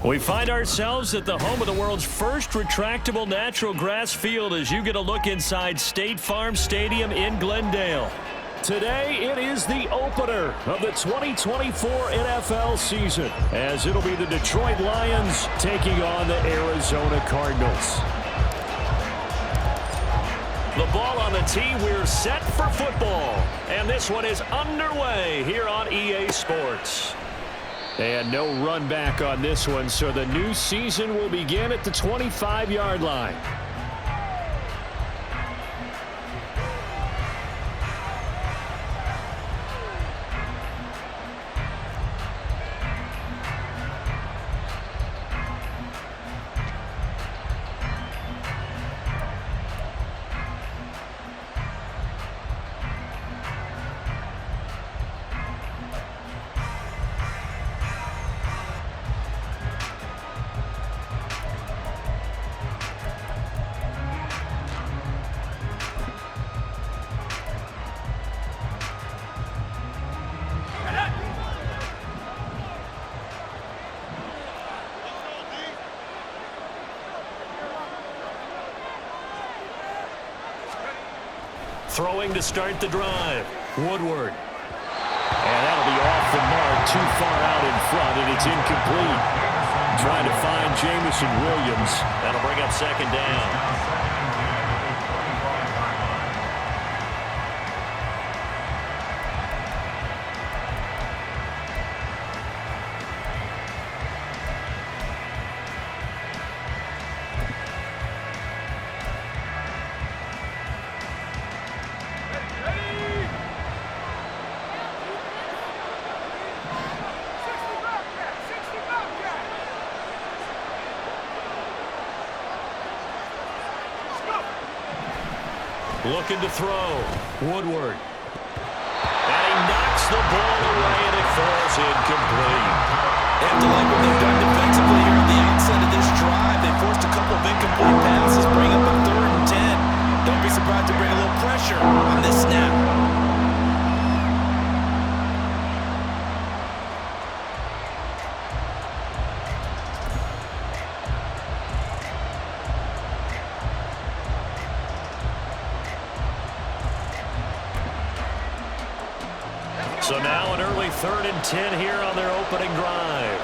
We find ourselves at the home of the world's first retractable natural grass field as you get a look inside State Farm Stadium in Glendale. Today, it is the opener of the 2024 NFL season, as it'll be the Detroit Lions taking on the Arizona Cardinals. The ball on the tee, we're set for football. And this one is underway here on EA Sports. And no run back on this one, so the new season will begin at the 25-yard line. Throwing to start the drive, Woodward. And that'll be off the mark, too far out in front, and it's incomplete. Trying to find Jameson Williams. That'll bring up second down. Looking to throw. Woodward. And he knocks the ball away, and it falls incomplete. They have to like what they've done defensively here at the outset of this drive. They forced a couple of incomplete passes, bring up a 3rd and 10. Don't be surprised to bring a little pressure on this snap. So now an early 3rd and 10 here on their opening drive.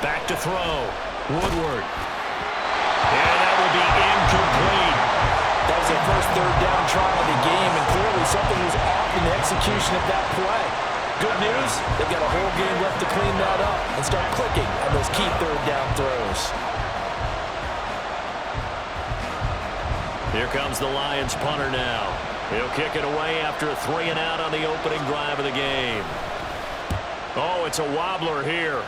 Back to throw. Woodward. And that will be incomplete. That was their first 3rd down try of the game, and clearly something was off in the execution of that play. Good news, they've got a whole game left to clean that up and start clicking on those key 3rd down throws. Here comes the Lions punter now. He'll kick it away after a 3 and out on the opening drive of the game. Oh, it's a wobbler here.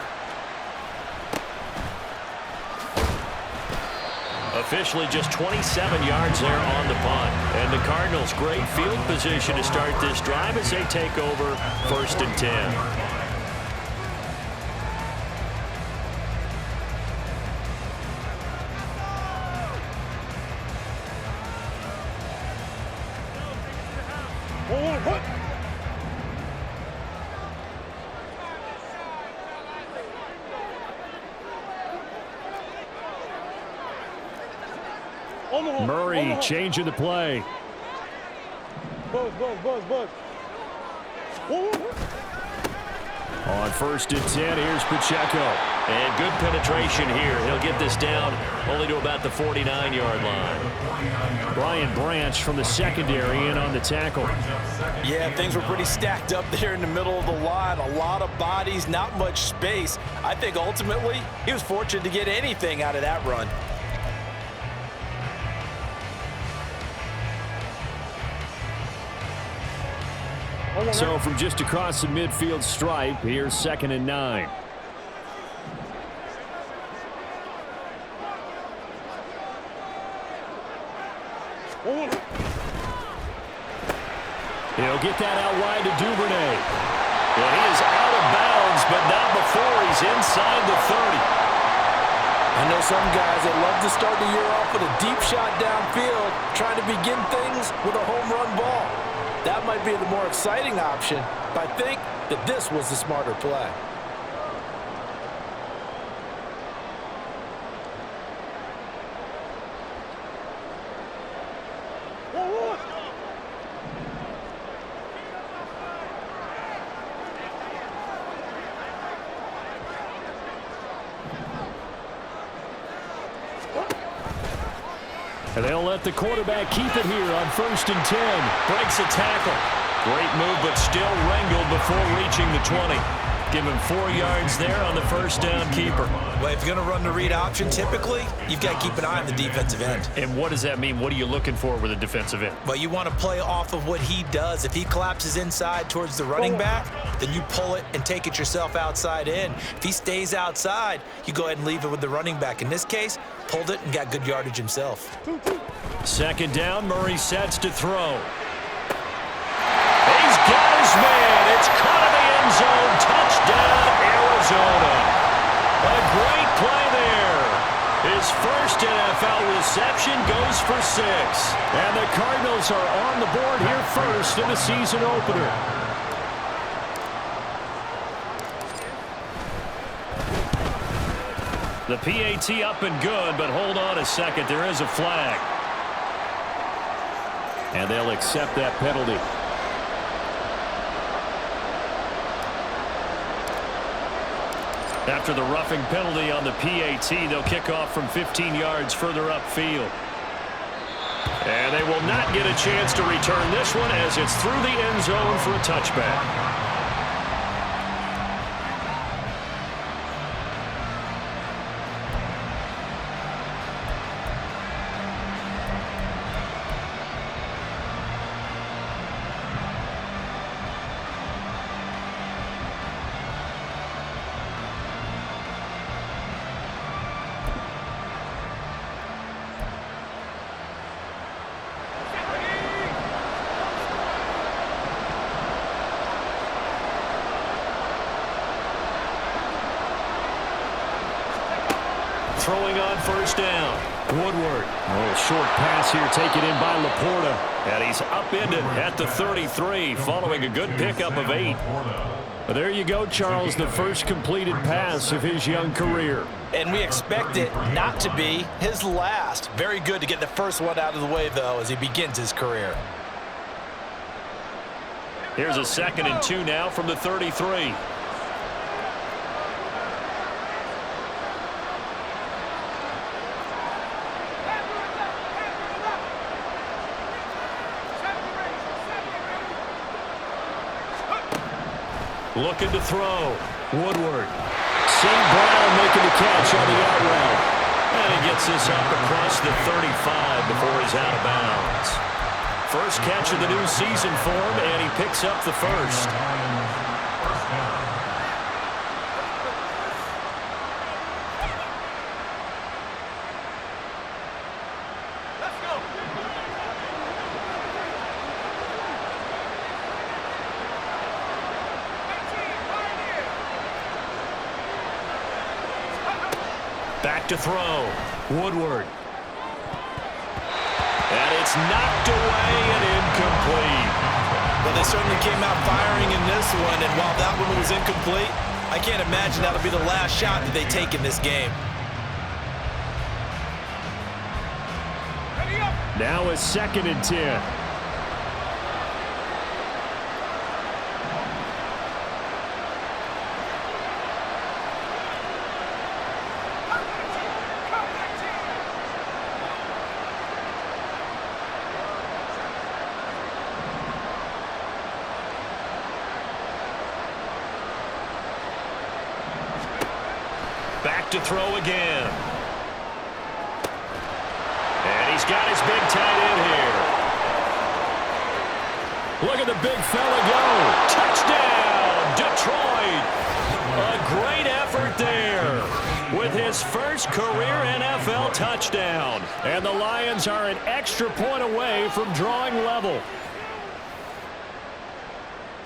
Officially just 27 yards there on the punt. And the Cardinals, great field position to start this drive as they take over 1st and 10. Murray changing the play. On 1st and 10, here's Pacheco. And good penetration here. He'll get this down only to about the 49-yard line. Brian Branch from the secondary in on the tackle. Yeah, things were pretty stacked up there in the middle of the line. A lot of bodies, not much space. I think ultimately he was fortunate to get anything out of that run. So from just across the midfield stripe, here's 2nd and 9. He'll get that out wide to Duvernay. And he is out of bounds, but not before he's inside the 30. I know some guys that love to start the year off with a deep shot downfield, trying to begin things with a home run ball. That might be the more exciting option, but I think that this was the smarter play. And they'll let the quarterback keep it here on 1st and 10. Breaks a tackle. Great move, but still wrangled before reaching the 20. Give him 4 yards there on the first down keeper. Well, if you're going to run the read option, typically, you've got to keep an eye on the defensive end. And what does that mean? What are you looking for with a defensive end? Well, you want to play off of what he does. If he collapses inside towards the running back, then you pull it and take it yourself outside in. If he stays outside, you go ahead and leave it with the running back. In this case, pulled it and got good yardage himself. 2nd down, Murray sets to throw. He's got his man. It's caught in the end zone. Touchdown, Arizona. A great play there. His first NFL reception goes for 6. And the Cardinals are on the board here first in the season opener. The PAT up and good, but hold on a second. There is a flag. And they'll accept that penalty. After the roughing penalty on the PAT, they'll kick off from 15 yards further upfield. And they will not get a chance to return this one as it's through the end zone for a touchback. Throwing on 1st down. Woodward. A little short pass here taken in by Laporta. And he's upended at the 33 following a good pickup of 8. But there you go, Charles, the first completed pass of his young career. And we expect it not to be his last. Very good to get the first one out of the way, though, as he begins his career. Here's a 2nd and 2 now from the 33. Looking to throw. Woodward. St. Brown making the catch on the out route. And he gets this up across the 35 before he's out of bounds. First catch of the new season for him, and he picks up the first. Back to throw. Woodward. And it's knocked away and incomplete. Well, they certainly came out firing in this one, and while that one was incomplete, I can't imagine that'll be the last shot that they take in this game. Now a 2nd and 10. Back to throw again. And he's got his big tight end here. Look at the big fella go. Touchdown, Detroit. A great effort there with his first career NFL touchdown. And the Lions are an extra point away from drawing level.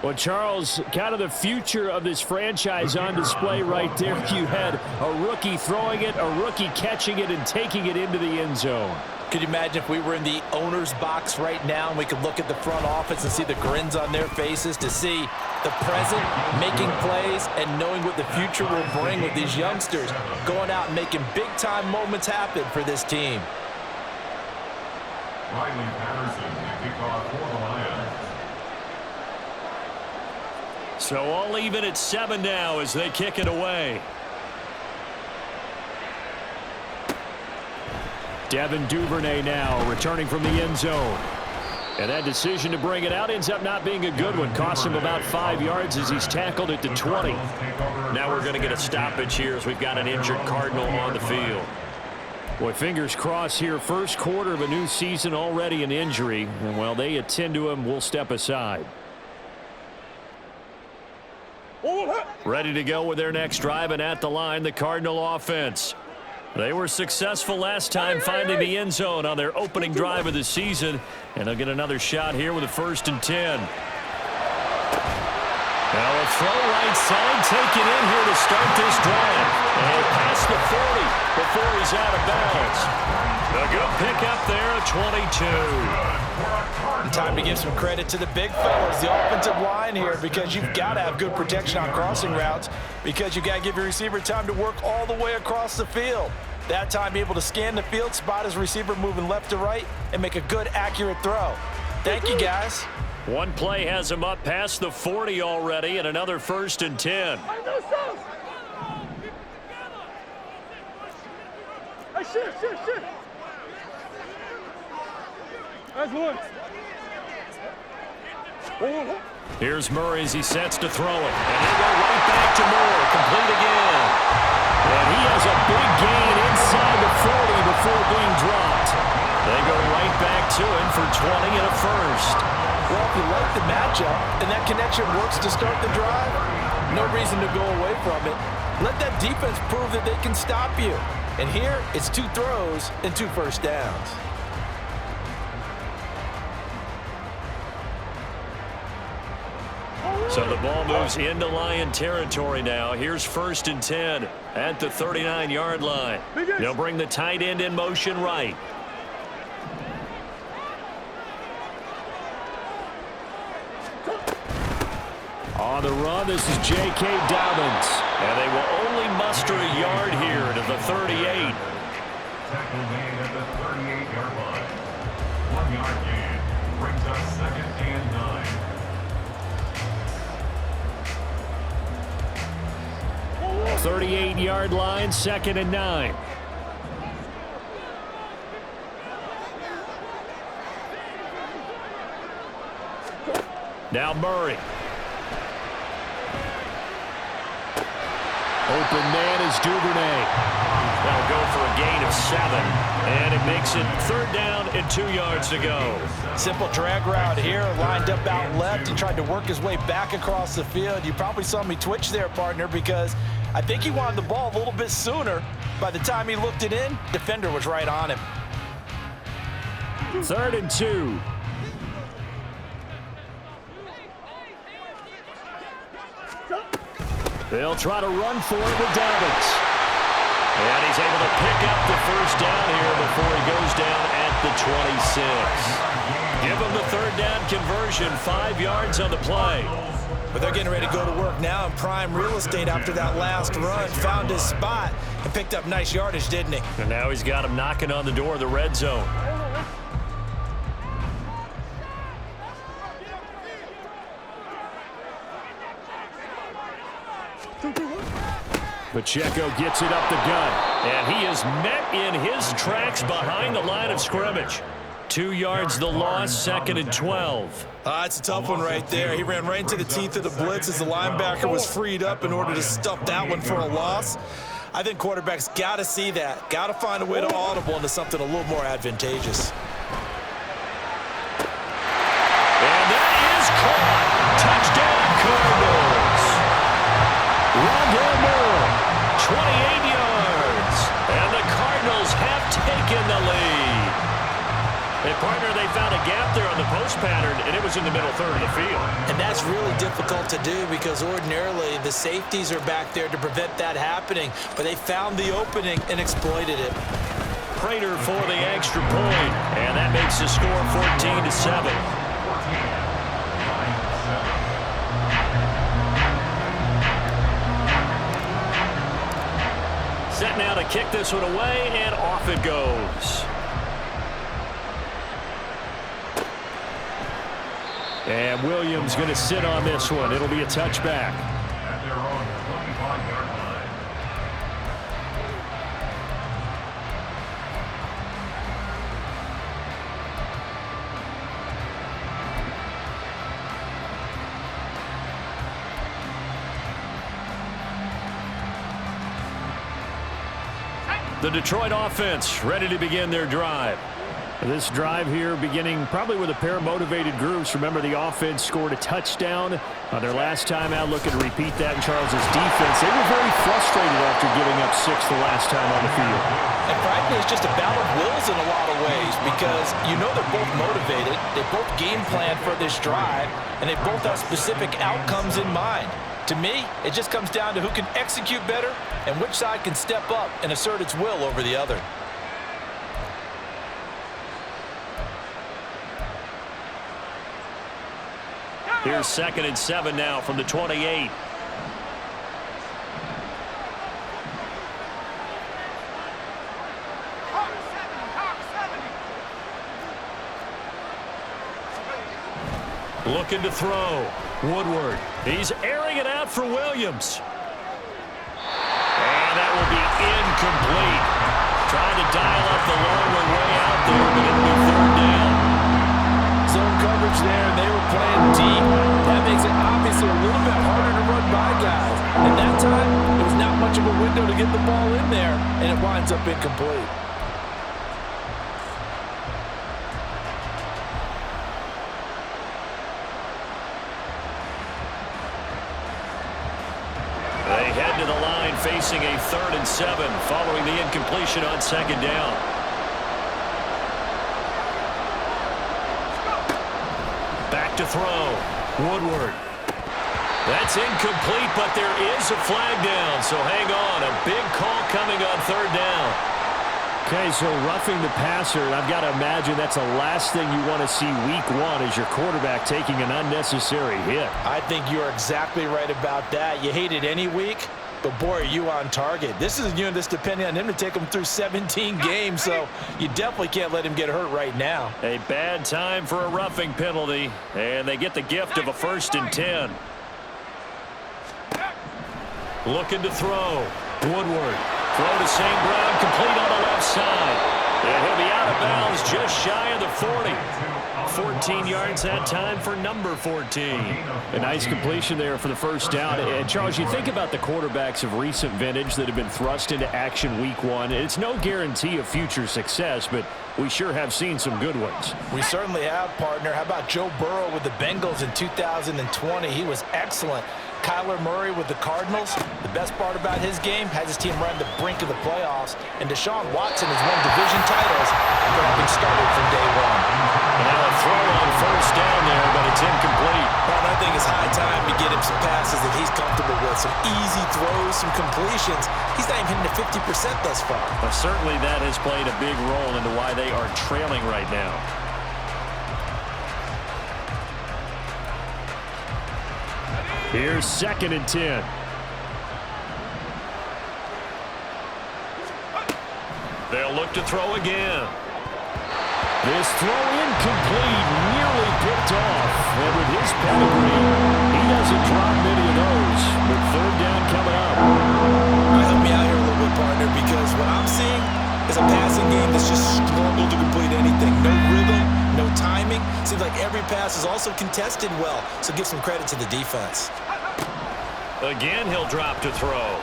Well, Charles, kind of the future of this franchise on display right there. You had a rookie throwing it, a rookie catching it, and taking it into the end zone. Could you imagine if we were in the owner's box right now and we could look at the front office and see the grins on their faces, to see the present making plays and knowing what the future will bring with these youngsters going out and making big-time moments happen for this team. Riley Patterson, kickoff for the Lions. So all even at 7 now as they kick it away. Devin Duvernay now returning from the end zone. And that decision to bring it out ends up not being a good one. Costs him about 5 yards as he's tackled it to 20. Now we're going to get a stoppage here as we've got an injured Cardinal on the field. Boy, fingers crossed here. First quarter of a new season, already an injury. And while they attend to him, we'll step aside. Ready to go with their next drive, and at the line, the Cardinal offense. They were successful last time finding the end zone on their opening drive of the season, and they'll get another shot here with a 1st and 10. Now a throw right side taken in here to start this drive. And past the 40 before he's out of bounds. A good pickup there at 22. And time to give some credit to the big fellas, the offensive line here, because you've got to have good protection on crossing routes, because you've got to give your receiver time to work all the way across the field. That time, be able to scan the field, spot his receiver moving left to right, and make a good, accurate throw. Thank you, guys. One play has him up past the 40 already, and another 1st and 10. Shit. That's one. Here's Murray as he sets to throw it. And they go right back to Moore. Complete again. And he has a big gain inside the 40 before being dropped. They go right back to him for 20 and a 1st. Well, if you like the matchup and that connection works to start the drive, no reason to go away from it. Let that defense prove that they can stop you. And here, it's 2 throws and 2 first downs. So the ball moves into Lion territory now. Here's 1st and 10 at the 39-yard line. They'll bring the tight end in motion right. On the run, this is J.K. Dobbins. And they will only muster a yard here to the 38. Tackle made at the 38-yard line. 1-yard gain brings us 2nd and 9. 38-yard line, 2nd and 9. Now Murray. Open man is Duvernay. That'll go for a gain of 7. And it makes it 3rd down and 2 yards to go. Simple drag route here, lined up out left. He tried to work his way back across the field. You probably saw me twitch there, partner, because I think he wanted the ball a little bit sooner. By the time he looked it in, defender was right on him. 3rd and 2. They'll try to run for it with Dobbins. And he's able to pick up the 1st down here before he goes down at the 26. Give him the 3rd down conversion, 5 yards on the play. But they're getting ready to go to work now in prime real estate after that last run. Found his spot and picked up nice yardage, didn't he? And now he's got him knocking on the door of the red zone. Pacheco gets it up the gut, and he is met in his tracks behind the line of scrimmage. 2 yards the loss, 2nd and 12. It's a tough one right there. He ran right into the teeth of the blitz as the linebacker was freed up in order to stuff that one for a loss. I think quarterbacks got to see that, got to find a way to audible into something a little more advantageous. And that is caught. Touchdown, Cardinals. Rondale Moore, 28 yards. And the Cardinals have taken the lead. They Partner, they found a gap there on the post pattern, and it was in the middle third of the field. And that's really difficult to do because ordinarily the safeties are back there to prevent that happening, but they found the opening and exploited it. Prater for the extra point, and that makes the score 14-7. Set now to kick this one away, and off it goes. And Williams going to sit on this one. It'll be a touchback. At their own 25-yard line. The Detroit offense ready to begin their drive. This drive here beginning probably with a pair of motivated groups. Remember, the offense scored a touchdown on their last time out. Looking to repeat that in Charles's defense. They were very frustrated after giving up 6 the last time on the field. And frankly, it's just a battle of wills in a lot of ways because you know they're both motivated. They both game plan for this drive, and they both have specific outcomes in mind. To me, it just comes down to who can execute better and which side can step up and assert its will over the other. Here's 2nd and 7 now from the 28. Looking to throw. Woodward. He's airing it out for Williams. And that will be incomplete. Trying to dial up the long one way out there, but it'll be 3rd down. Zone coverage there, and they were playing deep. That makes it obviously a little bit harder to run by guys. And that time, there was not much of a window to get the ball in there, and it winds up incomplete. They head to the line facing a 3rd and 7 following the incompletion on 2nd down. Back to throw. Woodward. That's incomplete, but there is a flag down, so hang on. A big call coming on 3rd down. Okay, so roughing the passer, I've got to imagine that's the last thing you want to see week 1 as your quarterback taking an unnecessary hit. I think you're exactly right about that. You hate it any week, but boy, are you on target. This is a unit that's depending on him to take him through 17 games, so you definitely can't let him get hurt right now. A bad time for a roughing penalty, and they get the gift of a 1st and 10. Looking to throw. Woodward. Throw to St. Brown, complete on the left side. And he'll be out of bounds just shy of the 40. 14 yards that time for number 14. A nice completion there for the 1st down. And Charles, you think about the quarterbacks of recent vintage that have been thrust into action week 1. It's no guarantee of future success, but we sure have seen some good ones. We certainly have, partner. How about Joe Burrow with the Bengals in 2020? He was excellent. Kyler Murray with the Cardinals. The best part about his game has his team right on the brink of the playoffs. And Deshaun Watson has won division titles after having started from day 1. Now a throw on 1st down there, but it's incomplete. Well, I think it's high time to get him some passes that he's comfortable with. Some easy throws, some completions. He's not even hitting the 50% thus far. But certainly that has played a big role into why they are trailing right now. Here's 2nd and 10. They'll look to throw again. This throw incomplete, nearly picked off. And with his pedigree, he doesn't drop many of those. But 3rd down coming up. Help me out here a little bit, partner, because what I'm seeing is a passing game that's just struggled to complete anything. No rhythm, no timing. Seems like every pass is also contested well, so give some credit to the defense. Again, he'll drop to throw.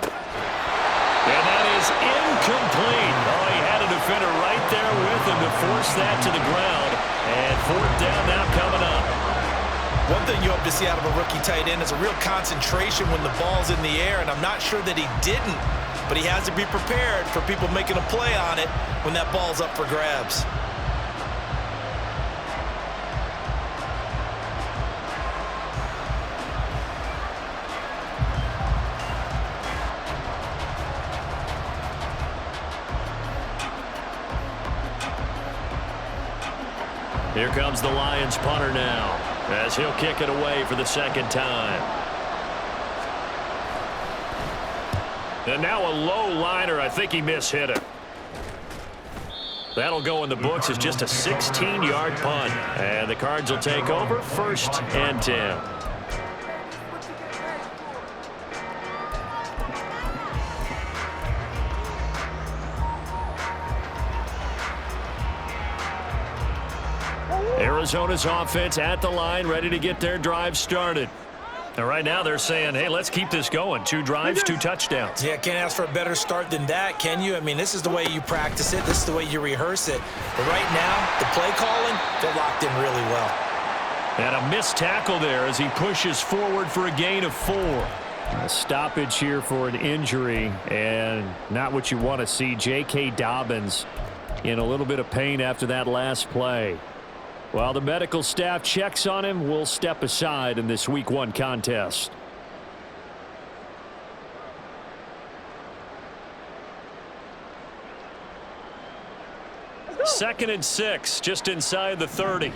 And that is incomplete. Oh, he had a defender right there with him to force that to the ground. And 4th down now coming up. One thing you hope to see out of a rookie tight end is a real concentration when the ball's in the air, and I'm not sure that he didn't, but he has to be prepared for people making a play on it when that ball's up for grabs. Here comes the Lions punter now, as he'll kick it away for the second time. And now a low liner. I think he mishit it. That'll go in the books as just a 16-yard punt. And the Cards will take over 1st and 10. Arizona's offense at the line, ready to get their drive started. And right now they're saying, hey, let's keep this going. 2 drives, 2 touchdowns. Yeah, can't ask for a better start than that, can you? I mean, this is the way you practice it. This is the way you rehearse it. But right now, the play calling, they're locked in really well. And a missed tackle there as he pushes forward for a gain of 4. A stoppage here for an injury, and not what you want to see. J.K. Dobbins in a little bit of pain after that last play. While the medical staff checks on him, we'll step aside in this Week 1 contest. Second and 6, just inside the 30.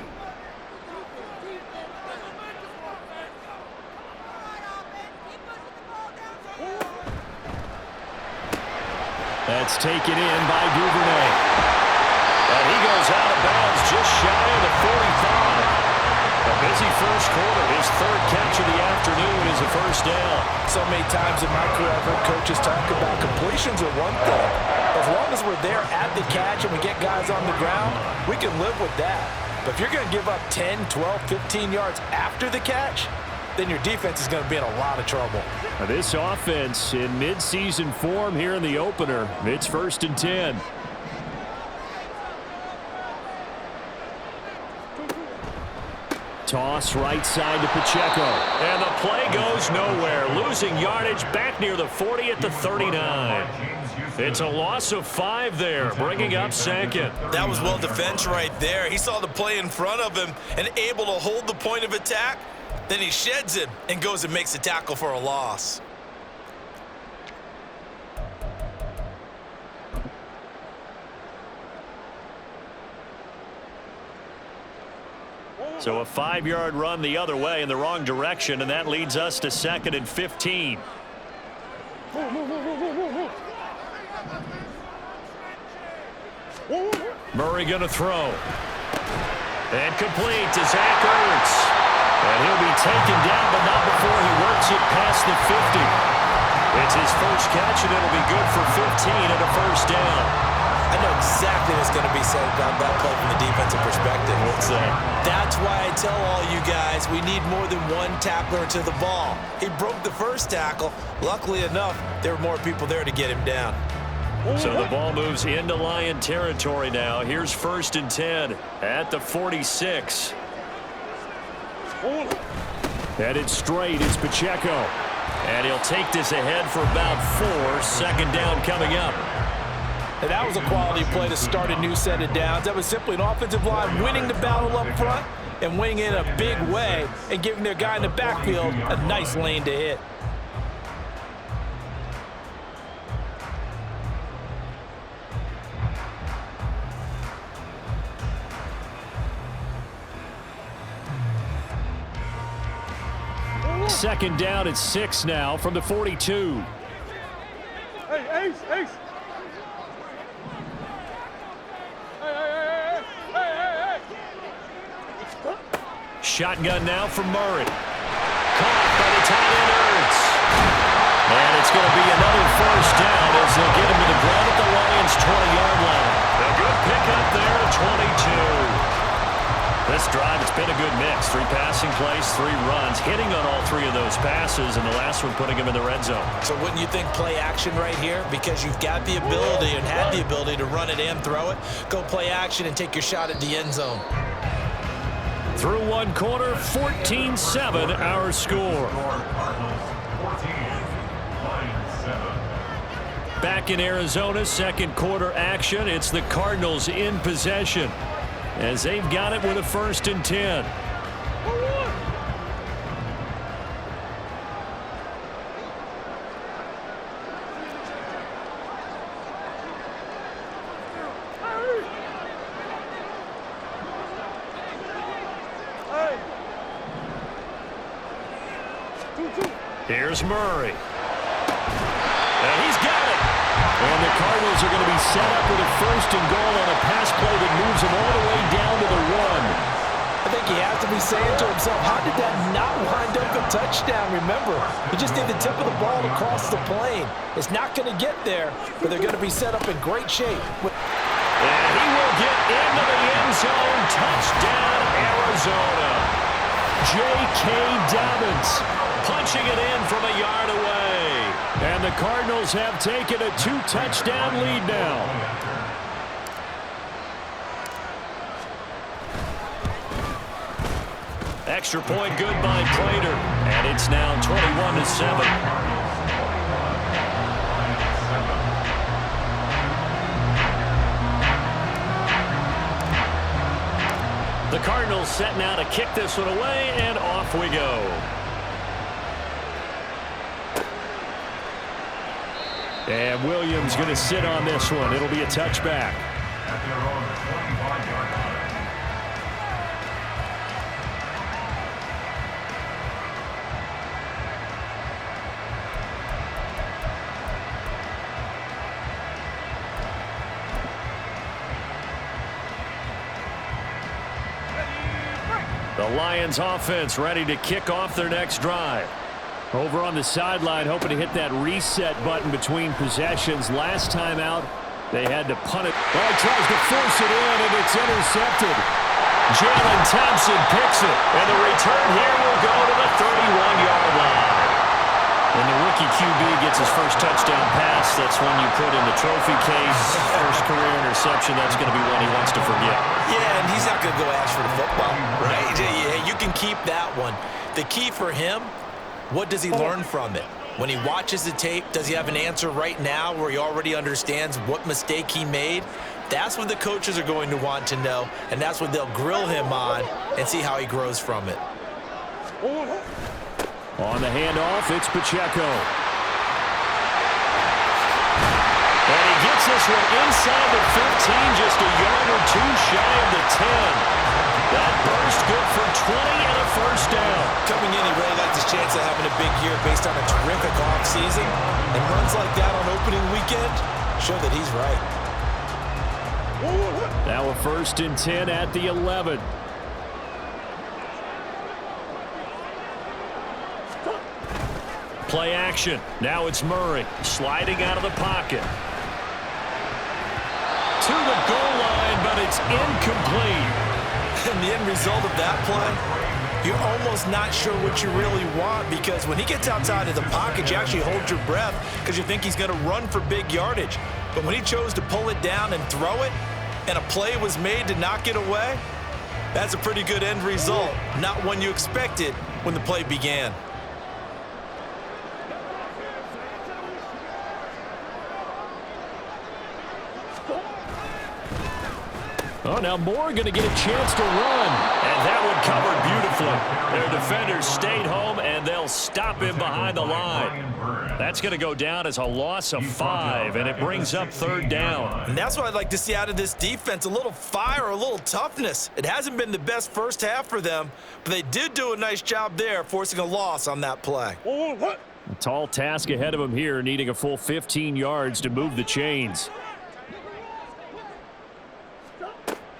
That's taken in by Duvernay. And he goes out of bounds just shy of the 45. A busy first quarter. His 3rd catch of the afternoon is a first down. So many times in my career, I've heard coaches talk about completions are one thing. As long as we're there at the catch and we get guys on the ground, we can live with that. But if you're going to give up 10, 12, 15 yards after the catch, then your defense is going to be in a lot of trouble. Now this offense in midseason form here in the opener. It's 1st and 10. Toss right side to Pacheco. And the play goes nowhere. Losing yardage back near the 40 at the 39. It's a loss of 5 there, bringing up 2nd. That was well defense right there. He saw the play in front of him and able to hold the point of attack. Then he sheds it and goes and makes a tackle for a loss. So a 5-yard run the other way in the wrong direction, and that leads us to 2nd and 15. Murray going to throw. And complete to Zach Ertz. And he'll be taken down, but not before he works it past the 50. It's his first catch, and it'll be good for 15 and a first down. I know exactly what's going to be said about that play from the defensive perspective. What's that? That's why I tell all you guys we need more than one tackler to the ball. He broke the first tackle. Luckily enough, there were more people there to get him down. So the ball moves into Lion territory now. Here's 1st and 10 at the 46. Headed straight is Pacheco. And he'll take this ahead for about 4. Second down coming up. And that was a quality play to start a new set of downs. That was simply an offensive line winning the battle up front and winning in a big way and giving their guy in the backfield a nice lane to hit. Second down at 6 now from the 42. Hey, Ace, Ace. Shotgun now from Murray. Caught by the tight end Ertz. And it's going to be another first down as they'll get him to the ground at the Lions' 20-yard line. A good pickup there at 22. This drive, it's been a good mix. 3 passing plays, 3 runs, hitting on all 3 of those passes, and the last one putting him in the red zone. So wouldn't you think play action right here? Because you've got the ability and had the ability to run it and throw it. Go play action and take your shot at the end zone. Through 1 quarter, 14-7 our score. Back in Arizona, 2nd quarter action. It's the Cardinals in possession as they've got it with a 1st and 10. Here's Murray. And he's got it. And the Cardinals are going to be set up with a 1st and goal on a pass play that moves them all the way down to the 1. I think he has to be saying to himself, how did that not wind up a touchdown? Remember, you just need the tip of the ball to cross the plane. It's not going to get there, but they're going to be set up in great shape. And he will get into the end zone. Touchdown, Arizona. J.K. Dobbins punching it in from a yard away. And the Cardinals have taken a 2-touchdown lead now. Extra point good by Prater. And it's now 21-7. The Cardinals set now to kick this one away, and off we go. And Williams going to sit on this one. It'll be a touchback. At their own 25-yard line. The Lions offense ready to kick off their next drive. Over on the sideline, hoping to hit that reset button between possessions. Last time out, they had to punt it. Oh, he tries to force it in, and it's intercepted. Jalen Thompson picks it, and the return here will go to the 31-yard line. When the rookie QB gets his first touchdown pass, that's when you put in the trophy case. First career interception, that's going to be one he wants to forget. Yeah, and he's not going to go ask for the football, right? Yeah, you can keep that one. The key for him, what does he learn from it? When he watches the tape, does he have an answer right now where he already understands what mistake he made? That's what the coaches are going to want to know, and that's what they'll grill him on and see how he grows from it. On the handoff, it's Pacheco. And he gets this one inside the 15, just a yard or two shy of the 10. That burst good for 20 and a first down. Coming in, he really likes his chance of having a big year based on a terrific offseason. And runs like that on opening weekend show that he's right. Now a 1st and 10 at the 11. Play action. Now it's Murray sliding out of the pocket. To the goal line, but it's incomplete. And the end result of that play, you're almost not sure what you really want, because when he gets outside of the pocket, you actually hold your breath because you think he's going to run for big yardage. But when he chose to pull it down and throw it, and a play was made to knock it away, that's a pretty good end result. Not one you expected when the play began. Oh, now Moore going to get a chance to run. And that one covered beautifully. Their defenders stayed home, and they'll stop him behind the line. That's going to go down as a loss of 5, and it brings up 3rd down. And that's what I'd like to see out of this defense, a little fire, a little toughness. It hasn't been the best first half for them, but they did do a nice job there, forcing a loss on that play. A tall task ahead of them here, needing a full 15 yards to move the chains.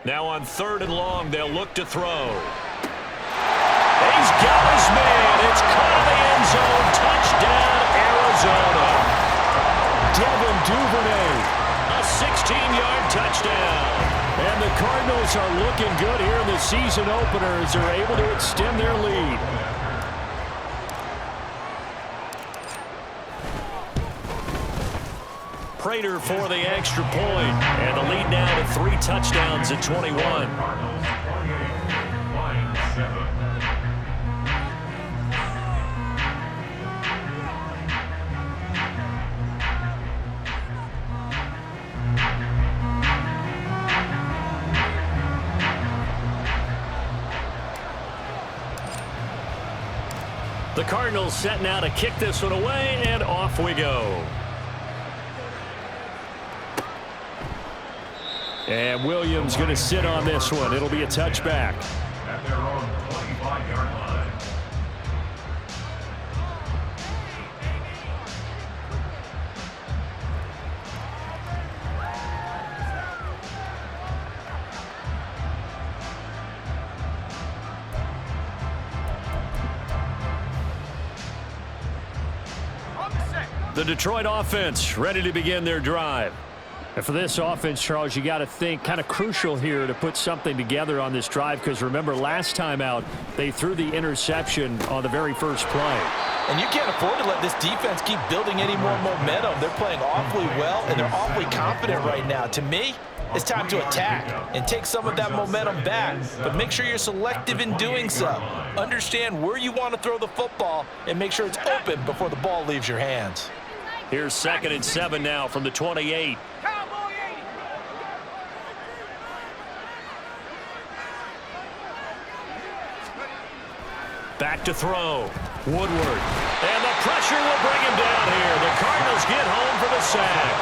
Now on 3rd and long, they'll look to throw. He's got his man. It's caught in the end zone. Touchdown, Arizona. Devin Duvernay, a 16-yard touchdown. And the Cardinals are looking good here in the season opener as they're able to extend their lead. Prater for the extra point, and the lead now to 3 touchdowns at 21. Cardinals 28, Lions 7. The Cardinals set now to kick this one away, and off we go. And Williams going to sit on this one. It'll be a touchback. At their own 25-yard line. The Detroit offense ready to begin their drive. And for this offense, Charles, you got to think kind of crucial here to put something together on this drive, because remember last time out they threw the interception on the very first play. And you can't afford to let this defense keep building any more momentum. They're playing awfully well, and they're awfully confident right now. To me, it's time to attack and take some of that momentum back, but make sure you're selective in doing so. Understand where you want to throw the football and make sure it's open before the ball leaves your hands. Here's 2nd and 7 now from the 28. Back to throw. Woodward. And the pressure will bring him down here. The Cardinals get home for the sack.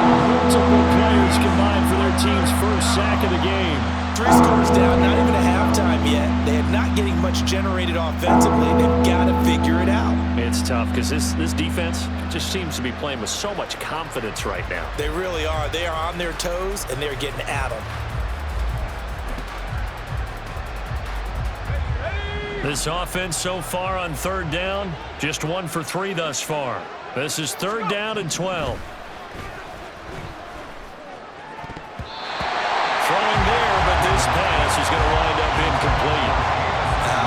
Multiple players combined for their team's first sack of the game. 3 scores down, not even a halftime yet. They are not getting much generated offensively. They've got to figure it out. It's tough because this defense just seems to be playing with so much confidence right now. They really are. They are on their toes, and they're getting at them. This offense so far on 3rd down, just 1 for 3 thus far. This is 3rd down and 12. Throwing there, but this pass is going to wind up incomplete.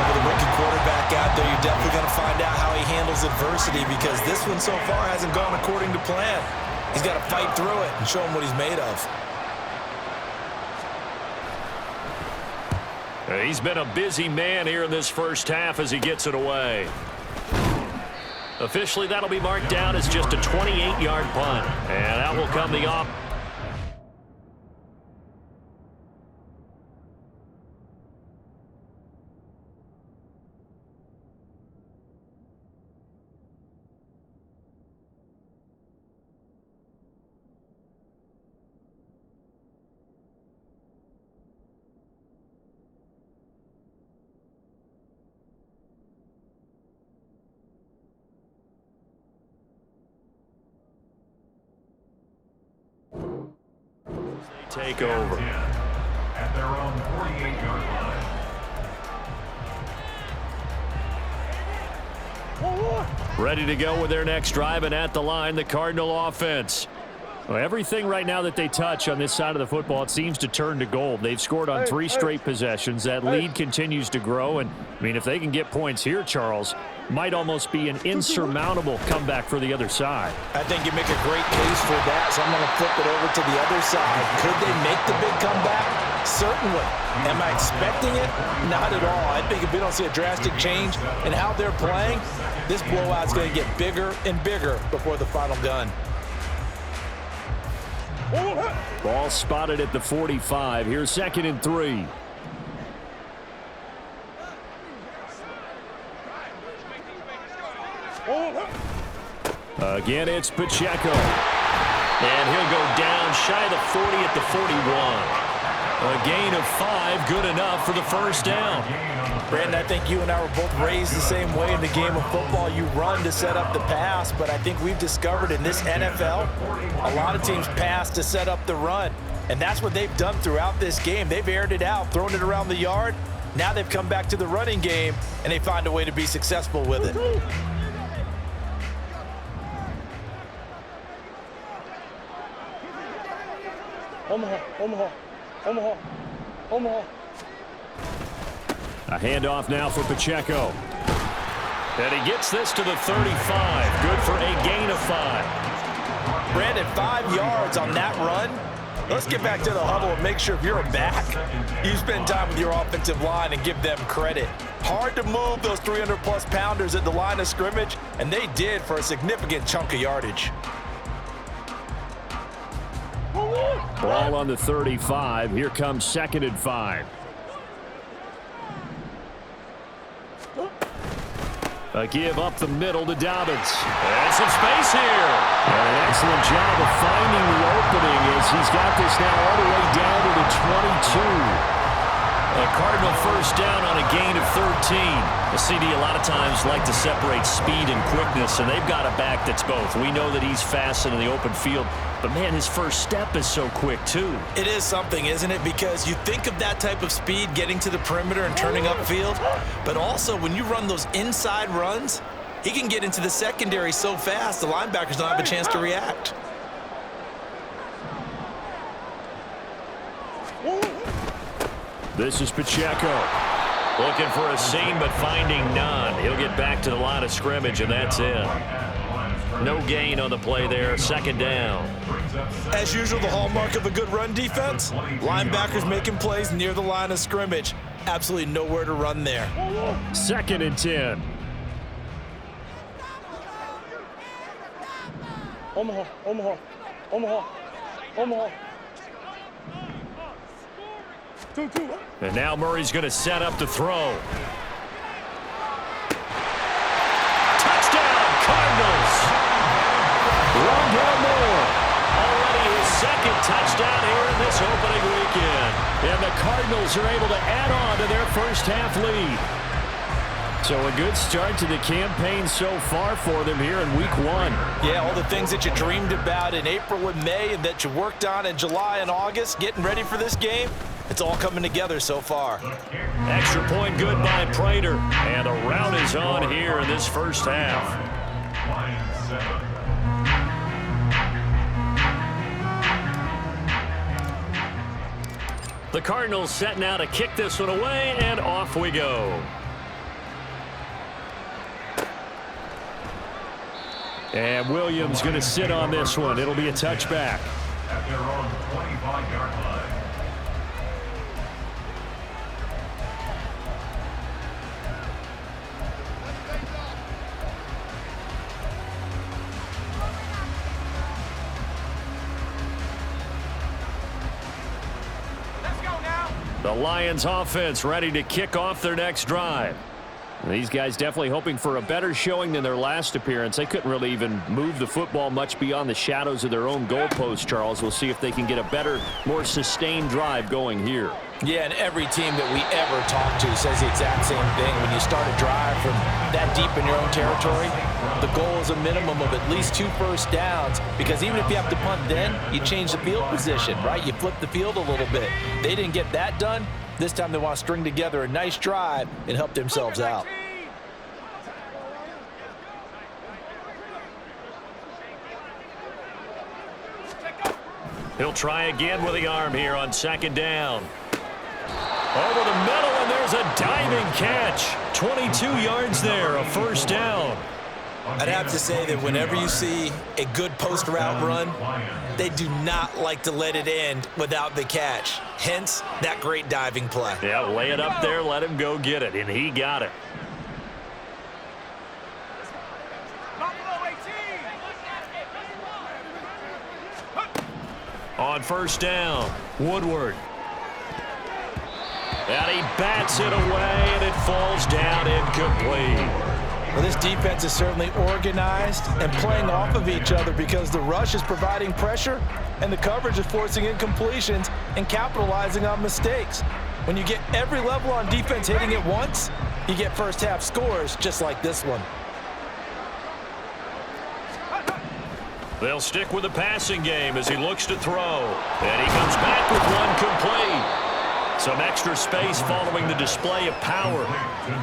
With a rookie quarterback out there, you're definitely going to find out how he handles adversity, because this one so far hasn't gone according to plan. He's got to fight through it and show him what he's made of. He's been a busy man here in this first half as he gets it away. Officially, that'll be marked down as just a 28-yard punt. And that will come the off. Take over. At their own 48-yard line. Ready to go with their next drive, and at the line, the Cardinal offense. Well, everything right now that they touch on this side of the football, it seems to turn to gold. They've scored on 3 straight possessions. That lead continues to grow, and I mean, if they can get points here, Charles, might almost be an insurmountable comeback for the other side. I think you make a great case for that, so I'm going to flip it over to the other side. Could they make the big comeback? Certainly. Am I expecting it? Not at all. I think if we don't see a drastic change in how they're playing, this blowout's going to get bigger and bigger before the final gun. Ball spotted at the 45. Here's 2nd and 3. Again, it's Pacheco. And he'll go down shy of the 40 at the 41. A gain of 5, good enough for the first down. Brandon, I think you and I were both raised the same way in the game of football. You run to set up the pass, but I think we've discovered in this NFL, a lot of teams pass to set up the run. And that's what they've done throughout this game. They've aired it out, thrown it around the yard. Now they've come back to the running game, and they find a way to be successful with it. Omaha. A handoff now for Pacheco. And he gets this to the 35. Good for a gain of 5. Brandon, 5 yards on that run. Let's get back to the huddle and make sure if you're a back, you spend time with your offensive line and give them credit. Hard to move those 300-plus pounders at the line of scrimmage, and they did for a significant chunk of yardage. Ball on the 35. Here comes 2nd and 5. A give up the middle to Dobbins. And some space here. And an excellent job of finding the opening as he's got this now all the way down to the 22. A Cardinal first down on a gain of 13. The CD a lot of times like to separate speed and quickness, and they've got a back that's both. We know that he's fast in the open field, but man, his first step is so quick too. It is something, isn't it? Because you think of that type of speed getting to the perimeter and turning upfield, but also when you run those inside runs, He can get into the secondary so fast, the linebackers don't have a chance to react. This is Pacheco. Looking for a seam, but finding none. He'll get back to the line of scrimmage, and that's it. No gain on the play there. Second down. As usual, the hallmark of a good run defense, linebackers making plays near the line of scrimmage. Absolutely nowhere to run there. 2nd and 10. Omaha, Omaha, Omaha, Omaha. 2-2. And now Murray's going to set up to throw. Touchdown, Cardinals! Rondale Moore, already his 2nd touchdown here in this opening weekend. And the Cardinals are able to add on to their first half lead. So a good start to the campaign so far for them here in week 1. Yeah, all the things that you dreamed about in April and May and that you worked on in July and August, getting ready for this game, it's all coming together so far. Extra point good by Prater. And the rout is on here in this first half. Lions 7. The Cardinals set now to kick this one away, and off we go. And Williams going to sit on this one. It'll be a touchback. At their own 25-yard line. The Lions offense ready to kick off their next drive. These guys definitely hoping for a better showing than their last appearance. They couldn't really even move the football much beyond the shadows of their own goalpost, Charles. We'll see if they can get a better, more sustained drive going here. Yeah, and every team that we ever talk to says the exact same thing. When you start a drive from that deep in your own territory, the goal is a minimum of at least 2 first downs, because even if you have to punt then, you change the field position, right? You flip the field a little bit. They didn't get that done. This time they want to string together a nice drive and help themselves out. He'll try again with the arm here on 2nd down. Over the middle, and there's a diving catch. 22 yards there, a first down. I'd have to say that whenever you see a good post route run, they do not like to let it end without the catch. Hence, that great diving play. Yeah, lay it up there, let him go get it, and he got it. On 1st down, Woodward. And he bats it away, and it falls down incomplete. Well, this defense is certainly organized and playing off of each other, because the rush is providing pressure and the coverage is forcing incompletions and capitalizing on mistakes. When you get every level on defense hitting at once, you get first half scores just like this one. They'll stick with the passing game as he looks to throw. And he comes back with one complete. Some extra space following the display of power.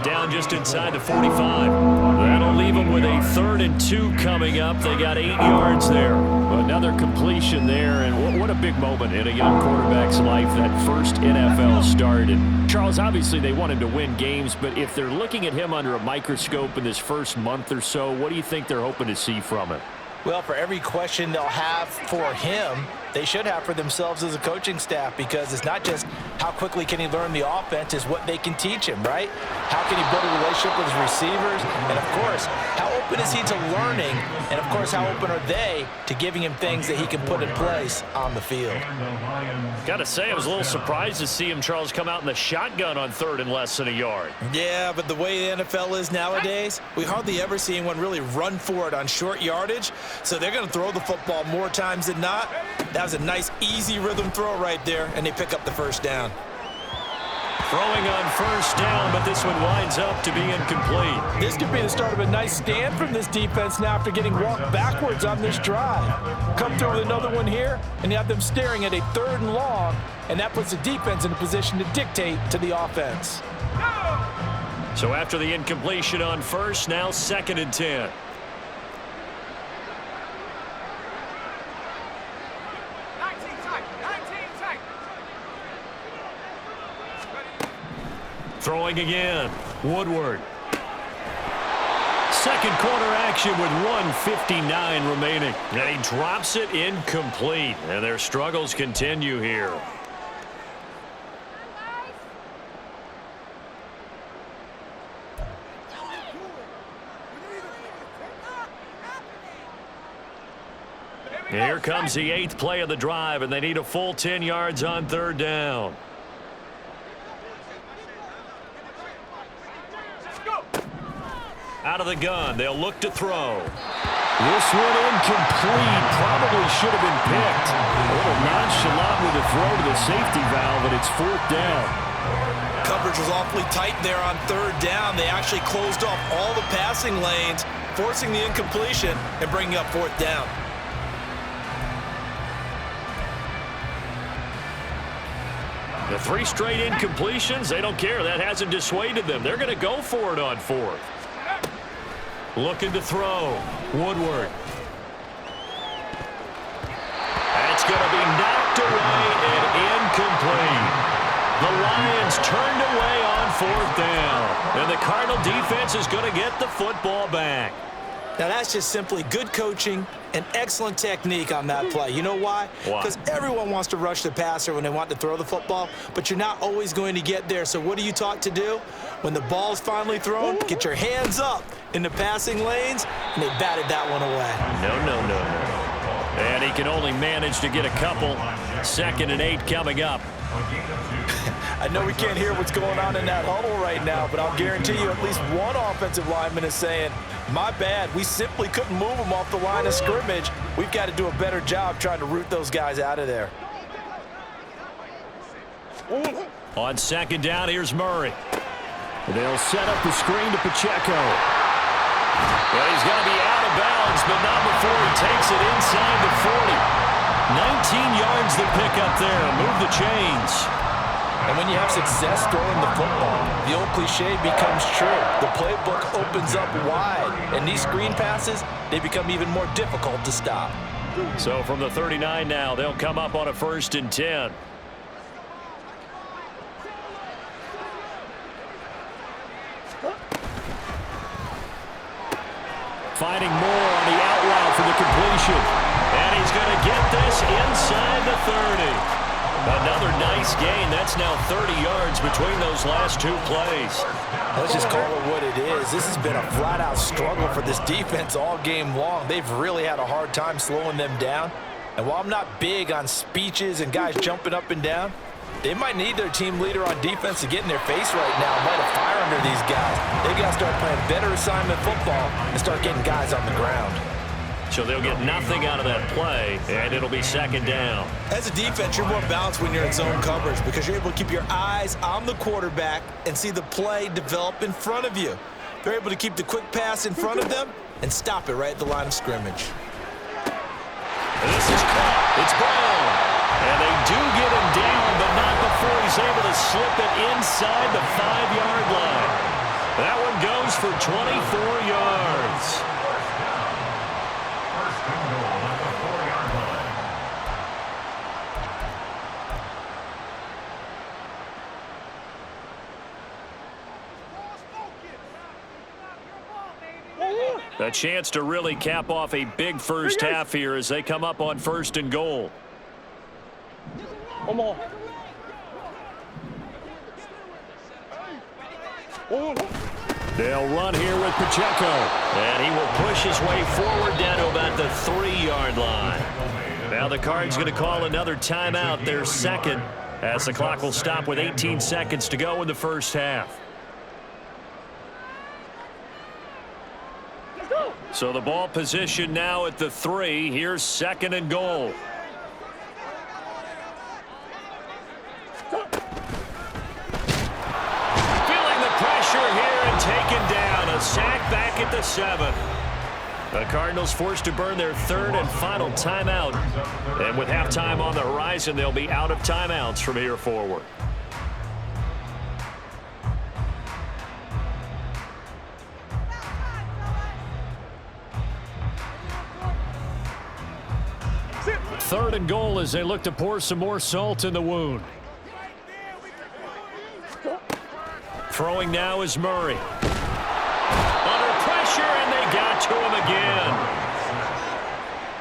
Down just inside the 45. That'll leave them with a 3rd and 2 coming up. They got 8 yards there. Another completion there, and what a big moment in a young quarterback's life, that first NFL start. And Charles, obviously they want him to win games, but if they're looking at him under a microscope in this first month or so, what do you think they're hoping to see from him? Well, for every question they'll have for him, they should have for themselves as a coaching staff, because it's not just how quickly can he learn the offense, it's what they can teach him, right? How can he build a relationship with his receivers? And, of course, how open is he to learning? And, of course, how open are they to giving him things that he can put in place on the field? Got to say, I was a little surprised to see him, Charles, come out in the shotgun on 3rd and less than a yard. Yeah, but the way the NFL is nowadays, we hardly ever see anyone really run for it on short yardage. So they're going to throw the football more times than not. That was a nice, easy rhythm throw right there, and they pick up the first down. Throwing on 1st down, but this one winds up to be incomplete. This could be the start of a nice stand from this defense now after getting walked backwards on this drive. Come through with another one here, and you have them staring at a 3rd and long, and that puts the defense in a position to dictate to the offense. So after the incompletion on first, now 2nd and 10. Throwing again. Woodward. Second quarter action with 1:59 remaining. And he drops it incomplete. And their struggles continue here. Here comes the 8th play of the drive, and they need a full 10 yards on 3rd down. Out of the gun, they'll look to throw. This one incomplete. Probably should have been picked. A little nonchalant with the throw to the safety valve, and it's 4th down. Coverage was awfully tight there on 3rd down. They actually closed off all the passing lanes, forcing the incompletion and bringing up 4th down. The 3 straight incompletions, they don't care. That hasn't dissuaded them. They're going to go for it on 4th. Looking to throw. Woodward. That's going to be knocked away and incomplete. The Lions turned away on 4th down. And the Cardinal defense is going to get the football back. Now, that's just simply good coaching and excellent technique on that play. You know why? Why? Because everyone wants to rush the passer when they want to throw the football, but you're not always going to get there. So what are you taught to do? When the ball's finally thrown, get your hands up in the passing lanes, and they batted that one away. No. And he can only manage to get a couple. 2nd and 8 coming up. I know we can't hear what's going on in that huddle right now, but I'll guarantee you at least one offensive lineman is saying, my bad, we simply couldn't move them off the line of scrimmage. We've got to do a better job trying to root those guys out of there. On 2nd down, here's Murray. They'll set up the screen to Pacheco. Well, he's going to be out of bounds, but not before he takes it inside the 40. 19 yards the pick up there. Move the chains. And when you have success throwing the football, the old cliche becomes true. The playbook opens up wide, and these screen passes, they become even more difficult to stop. So from the 39 now, they'll come up on a 1st and 10. Finding more on the out route for the completion. And he's going to get this inside the 30. Another nice gain. That's now 30 yards between those last 2 plays. Let's just call it what it is. This has been a flat-out struggle for this defense all game long. They've really had a hard time slowing them down. And while I'm not big on speeches and guys jumping up and down, they might need their team leader on defense to get in their face right now and light a fire under these guys. They've got to start playing better assignment football and start getting guys on the ground. So they'll get nothing out of that play, and it'll be 2nd down. As a defense, you're more balanced when you're in zone coverage because you're able to keep your eyes on the quarterback and see the play develop in front of you. They're able to keep the quick pass in front of them and stop it right at the line of scrimmage. This is caught. It's Brown. And they do get him down, but not before he's able to slip it inside the 5-yard line. That one goes for 24 yards. A chance to really cap off a big first half here as they come up on 1st and goal. They'll run here with Pacheco. And he will push his way forward down to about the 3-yard line. Now the Cards going to call another timeout, their 2nd, as the clock will stop with 18 seconds to go in the first half. So the ball position now at the 3. Here's 2nd and goal. Feeling the pressure here and taken down. A sack back at the 7. The Cardinals forced to burn their 3rd and final timeout. And with halftime on the horizon, they'll be out of timeouts from here forward. 3rd and goal as they look to pour some more salt in the wound. Throwing now is Murray. Under pressure, and they got to him again.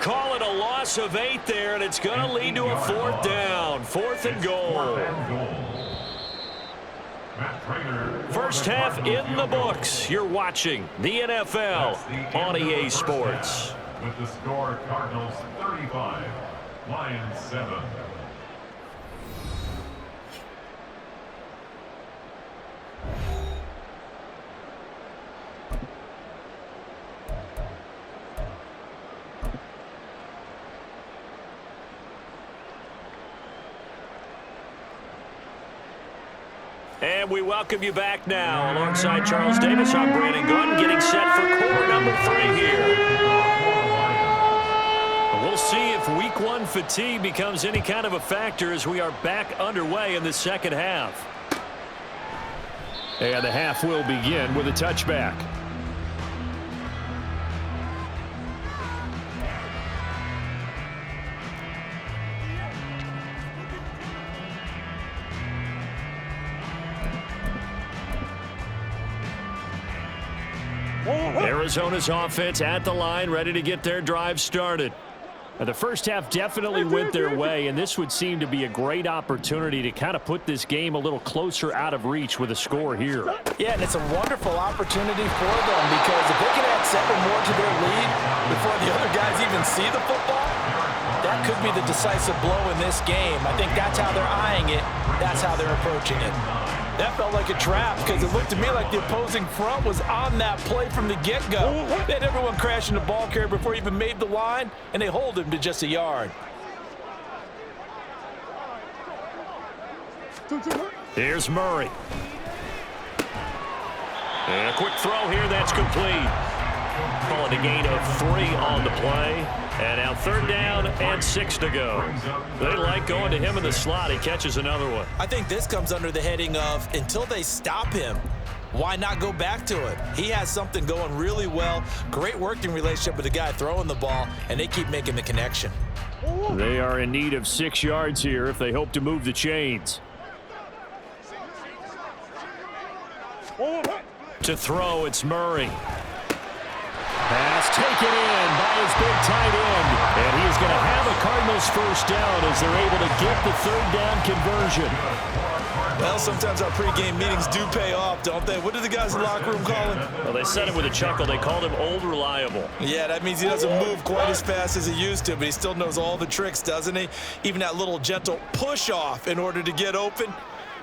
Call it a loss of 8 there, and it's going to lead to a 4th down. 4th and goal. First half in the books. You're watching the NFL on EA Sports. With the score, Cardinals 35, Lions 7. And we welcome you back now. Alongside Charles Davis, I'm Brandon Gunn, getting set for quarter number 3 here. We'll see if week 1 fatigue becomes any kind of a factor as we are back underway in the second half. And the half will begin with a touchback. Arizona's offense at the line, ready to get their drive started. Now, the first half definitely went their way, and this would seem to be a great opportunity to kind of put this game a little closer out of reach with a score here. Yeah, and it's a wonderful opportunity for them because if they can add 7 more to their lead before the other guys even see the football, that could be the decisive blow in this game. I think that's how they're eyeing it. That's how they're approaching it. That felt like a trap because it looked to me like the opposing front was on that play from the get-go. They had everyone crashing the ball carrier before he even made the line, and they hold him to just a yard. Here's Murray. And a quick throw here, that's complete. Calling a gain of 3 on the play. And now 3rd down and 6 to go. They like going to him in the slot. He catches another one. I think this comes under the heading of until they stop him, why not go back to it? He has something going really well. Great working relationship with the guy throwing the ball, and they keep making the connection. They are in need of 6 yards here if they hope to move the chains. To throw, it's Murray. Pass taken in by his big tight end. And he is going to have a Cardinals first down as they're able to get the 3rd down conversion. Well, sometimes our pregame meetings do pay off, don't they? What did the guys in the locker room call him? Well, they said it with a chuckle. They called him Old Reliable. Yeah, that means he doesn't move quite as fast as he used to, but he still knows all the tricks, doesn't he? Even that little gentle push-off in order to get open,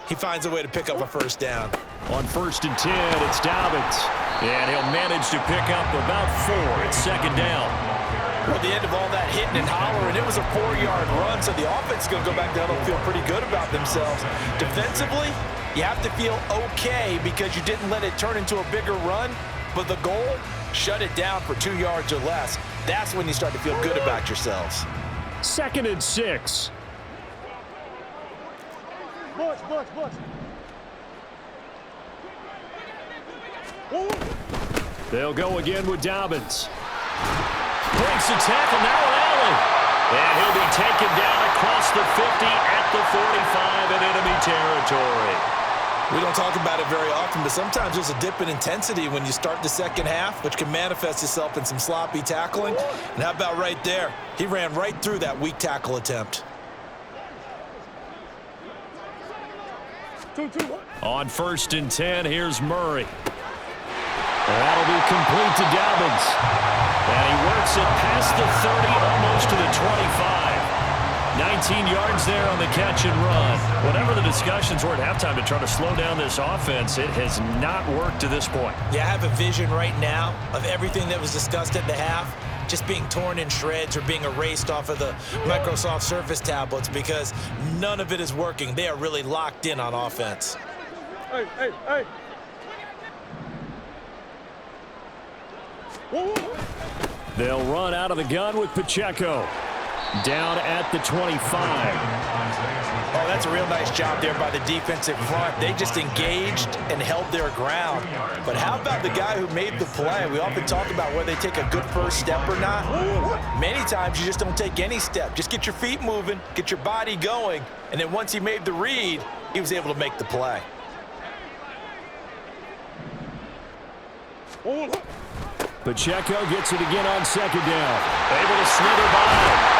he finds a way to pick up a first down. On 1st and 10, it's Dobbins. And he'll manage to pick up about 4. It's 2nd down. At the end of all that hitting and hollering, it was a 4-yard run, so the offense is going to go back down and feel pretty good about themselves. Defensively, you have to feel okay because you didn't let it turn into a bigger run, but the goal, shut it down for 2 yards or less. That's when you start to feel good about yourselves. 2nd and 6. Blitz. They'll go again with Dobbins. Breaks the tackle, now an alley. And he'll be taken down across the 50 at the 45 in enemy territory. We don't talk about it very often, but sometimes there's a dip in intensity when you start the second half, which can manifest itself in some sloppy tackling. And how about right there? He ran right through that weak tackle attempt. On 1st and 10, here's Murray. That'll be complete to Dobbins. And he works it past the 30, almost to the 25. 19 yards there on the catch and run. Whatever the discussions were at halftime to try to slow down this offense, it has not worked to this point. Yeah, I have a vision right now of everything that was discussed at the half just being torn in shreds or being erased off of the Microsoft Surface tablets because none of it is working. They are really locked in on offense. Hey. They'll run out of the gun with Pacheco. Down at the 25. Oh, that's a real nice job there by the defensive front. They just engaged and held their ground. But how about the guy who made the play? We often talk about whether they take a good first step or not. Many times you just don't take any step. Just get your feet moving, get your body going, and then once he made the read, he was able to make the play. Pacheco gets it again on second down. Able to slither by.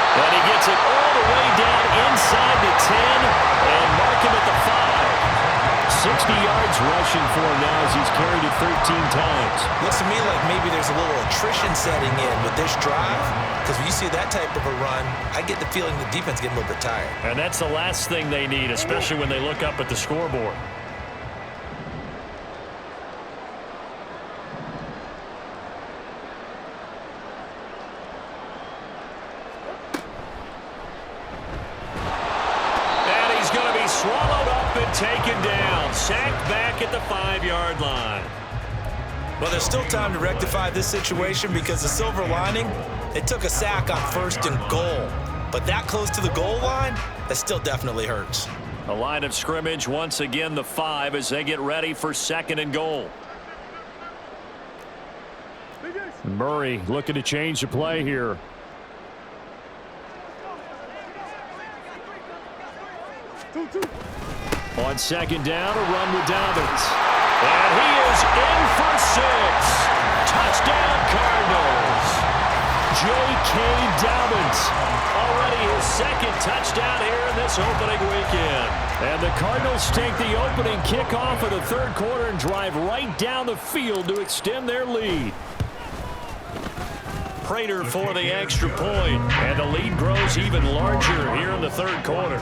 And he gets it all the way down inside the 10 and mark him at the 5. 60 yards rushing for him now as he's carried it 13 times. Looks to me like maybe there's a little attrition setting in with this drive, because when you see that type of a run, I get the feeling the defense getting a little bit tired. And that's the last thing they need, especially when they look up at the scoreboard. Swallowed up and taken down. Sacked back at the 5-yard line. Well, there's still time to rectify this situation because the silver lining, they took a sack on 1st and goal. But that close to the goal line, that still definitely hurts. A line of scrimmage, once again the 5 as they get ready for 2nd and goal. Murray looking to change the play here. On 2nd down, a run with Dobbins. And he is in for 6. Touchdown, Cardinals. J.K. Dobbins. Already his 2nd touchdown here in this opening weekend. And the Cardinals take the opening kickoff of the 3rd quarter and drive right down the field to extend their lead. Prater for the extra point. And the lead grows even larger here in the 3rd quarter.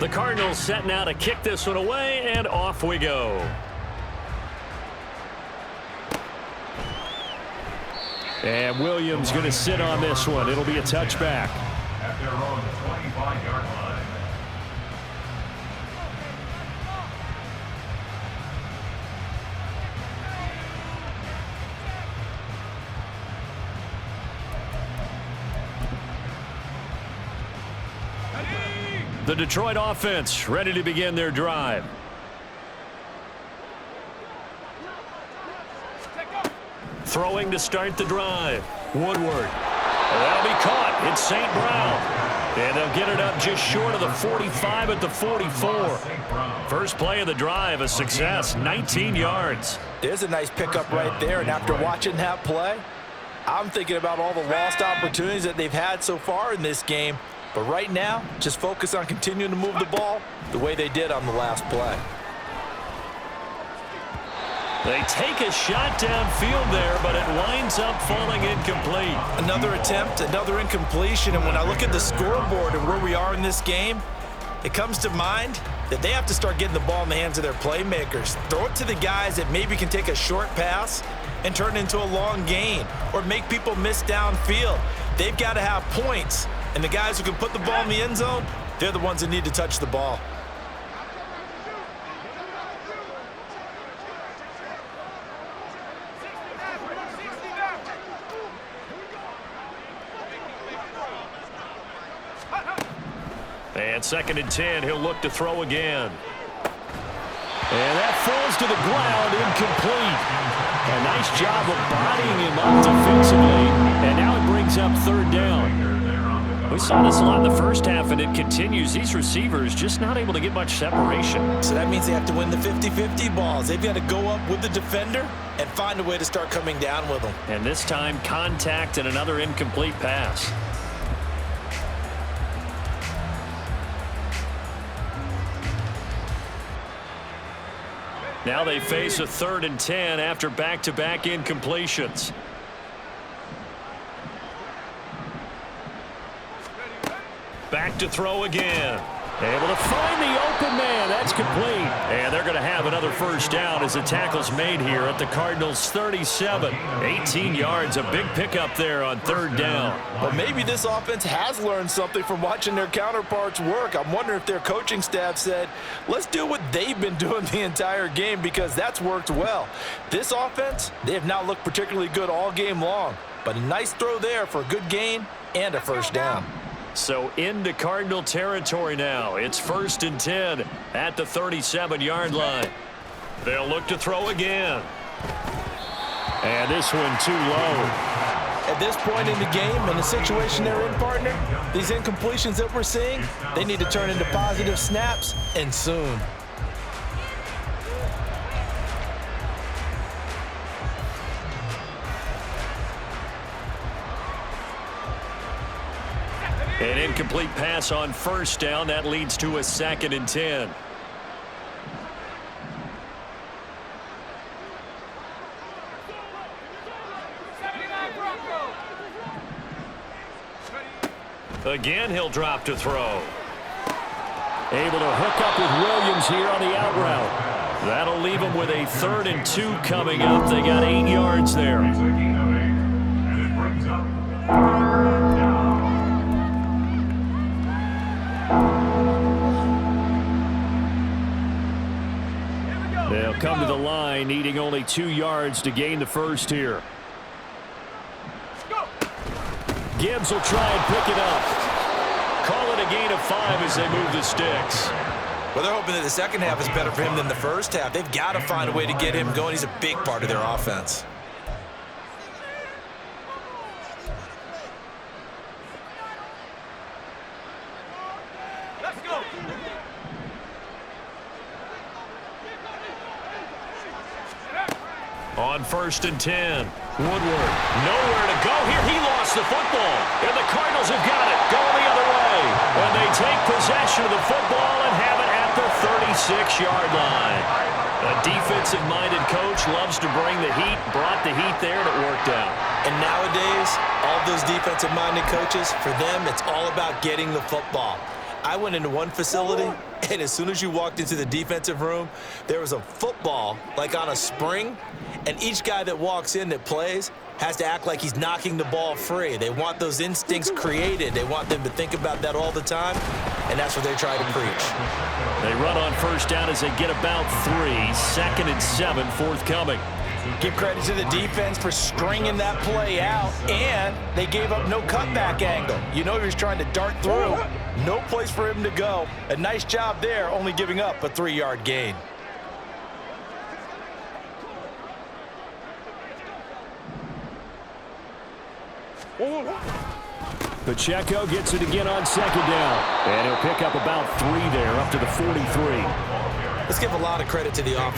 The Cardinals set now to kick this one away, and off we go. And Williams going to sit on this one. It'll be a touchback. At their own 25-yard line. The Detroit offense ready to begin their drive. Throwing to start the drive. Woodward. That'll be caught. It's St. Brown. And they'll get it up just short of the 45 at the 44. First play of the drive, a success, 19 yards. There's a nice pickup right there, and after watching that play, I'm thinking about all the lost opportunities that they've had so far in this game. But right now, just focus on continuing to move the ball the way they did on the last play. They take a shot downfield there, but it winds up falling incomplete. Another attempt, another incompletion, and when I look at the scoreboard and where we are in this game, it comes to mind that they have to start getting the ball in the hands of their playmakers. Throw it to the guys that maybe can take a short pass and turn it into a long gain or make people miss downfield. They've got to have points. And the guys who can put the ball in the end zone, they're the ones that need to touch the ball. And 2nd and 10, he'll look to throw again. And that falls to the ground, incomplete. A nice job of bodying him up defensively. And now it brings up 3rd down. We saw this a lot in the first half, and it continues. These receivers just not able to get much separation. So that means they have to win the 50-50 balls. They've got to go up with the defender and find a way to start coming down with them. And this time, contact and another incomplete pass. Now they face a 3rd and 10 after back-to-back incompletions. Back to throw again. Able to find the open man. That's complete. And they're going to have another first down as the tackle's made here at the Cardinals' 37. 18 yards, a big pickup there on third down. But maybe this offense has learned something from watching their counterparts work. I'm wondering if their coaching staff said, let's do what they've been doing the entire game, because that's worked well. This offense, they have not looked particularly good all game long. But a nice throw there for a good gain and a first down. So into Cardinal territory now. It's 1st and 10 at the 37-yard line. They'll look to throw again. And this one too low. At this point in the game and the situation they're in, partner, these incompletions that we're seeing, they need to turn into positive snaps, and soon. An incomplete pass on first down. That leads to a 2nd and 10. Again, he'll drop to throw. Able to hook up with Williams here on the out route. That'll leave him with a 3rd and 2 coming up. They got 8 yards there. It's a gain of 8, and it brings up 3rd down. They'll come to the line, needing only 2 yards to gain the first here. Gibbs will try and pick it up. Call it a gain of 5 as they move the sticks. Well, they're hoping that the second half is better for him than the first half. They've got to find a way to get him going. He's a big part of their offense. Let's go. On 1st and 10. Woodward, nowhere to go here. He lost the football, and the Cardinals have got it going the other way. And they take possession of the football and have it at the 36-yard line. A defensive-minded coach loves to bring the heat, brought the heat there, and it worked out. And nowadays, all those defensive-minded coaches, for them, it's all about getting the football. I went into one facility, and as soon as you walked into the defensive room, there was a football, like on a spring, and each guy that walks in that plays has to act like he's knocking the ball free. They want those instincts created. They want them to think about that all the time, and that's what they try to preach. They run on first down as they get about 3. 2nd and 7 forthcoming. Give credit to the defense for stringing that play out, and they gave up no cutback angle. You know he was trying to dart through. No place for him to go. A nice job there, only giving up a 3-yard gain. Pacheco gets it again on 2nd down. And he'll pick up about 3 there, up to the 43. Let's give a lot of credit to the offense.